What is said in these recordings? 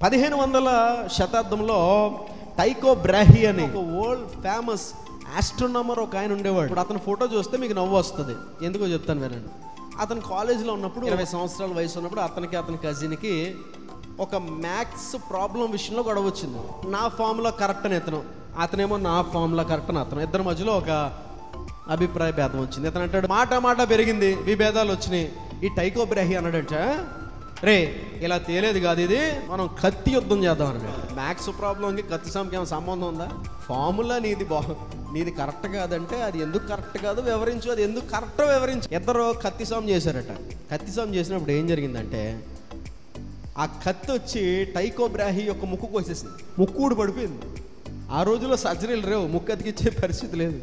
1500వ శతాబ్దంలో టైకో బ్రాహీ అని ఒక వరల్డ్ ఫేమస్ ఆస్ట్రోనామర్ ఒక ఆయన ఉండేవాడు. ఇప్పుడు అతని ఫోటో చూస్తే మీకు నవ్వు వస్తుంది. ఎందుకో చెప్తాను వినండి. అతను కాలేజీలో ఉన్నప్పుడు 20 సంవత్సరాల వయసు ఉన్నప్పుడు అతని కజిన్కి ఒక మ్యాథ్స్ ప్రాబ్లం విషయంలో గొడవ వచ్చింది. నా ఫార్ములా కరెక్ట్ అని అతనేమో నా ఫార్ములా కరెక్ట్ అని ఇద్దరి మధ్యలో ఒక అభిప్రాయ భేదం వచ్చింది. ఇతను అంటాడు, మాట పెరిగింది, విభేదాలు వచ్చినాయి. ఈ టైకో బ్రాహీ అన్నాడంట, రే ఇలా తేలేదు కాదు, ఇది మనం కత్తి యుద్ధం చేద్దాం అన్నాడు. మ్యాథ్స్ ప్రాబ్లంకి కత్తి సాంకి ఏమైనా సంబంధం ఉందా? ఫార్ములా నీది కరెక్ట్ కాదంటే అది ఎందుకు కరెక్ట్ కాదు వివరించు, అది ఎందుకు కరెక్టో వివరించు. ఇద్దరు కత్తి సాం చేశారట. కత్తి సాం చేసినప్పుడు ఏం జరిగిందంటే ఆ కత్తి వచ్చి టైకో బ్రాహీ యొక్క ముక్కు కోసేసింది. ముక్కు ఊడి పడిపోయింది. ఆ రోజుల్లో సర్జరీలు లేవు, ముక్కు అతికిచ్చే పరిస్థితి లేదు,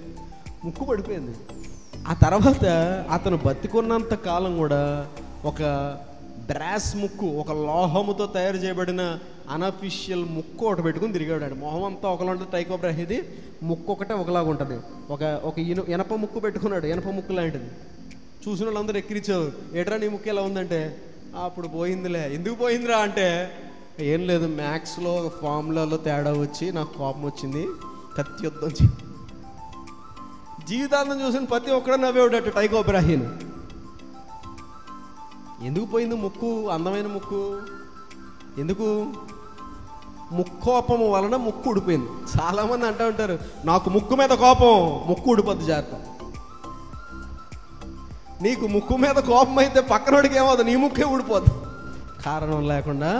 ముక్కు పడిపోయింది. ఆ తర్వాత అతను బతికున్నంత కాలం కూడా ఒక బ్రాస్ ముక్కు, ఒక లోహముతో తయారు చేయబడిన అనఫిషియల్ ముక్కు ఒకటి పెట్టుకుని తిరిగాడు. మొహం అంతా ఒకలా ఉంటుంది టైకో బ్రాహీది, ముక్కు ఒకటే ఒకలాగా ఉంటుంది. ఒక ఇనప ముక్కు పెట్టుకున్నాడు, ఇనప ముక్కు లాంటిది. చూసిన వాళ్ళందరూ ఎక్కిరిచారు, ఏట్రా నీ ముక్కు ఎలా ఉందంటే, అప్పుడు పోయిందిలే. ఎందుకు పోయిందిరా అంటే, ఏం లేదు మ్యాథ్స్లో ఫార్ములాలో తేడా వచ్చి నాకు కోపం వచ్చింది, కత్తి యుద్ధం జీవితాంతం చూసిన ప్రతి ఒక్కడో నవ్వేవాడట టైకో బ్రాహీని. ఎందుకు పోయింది ముక్కు, అందమైన ముక్కు? ఎందుకు? ముక్కోపము వలన ముక్కు ఊడిపోయింది. చాలామంది అంటూ ఉంటారు, నాకు ముక్కు మీద కోపం, ముక్కు ఊడిపోద్ది జాగ్రత్త. నీకు ముక్కు మీద కోపం అయితే పక్కనోడికి ఏమవుతుంది, నీ ముక్కే ఊడిపోద్ది. కారణం లేకుండా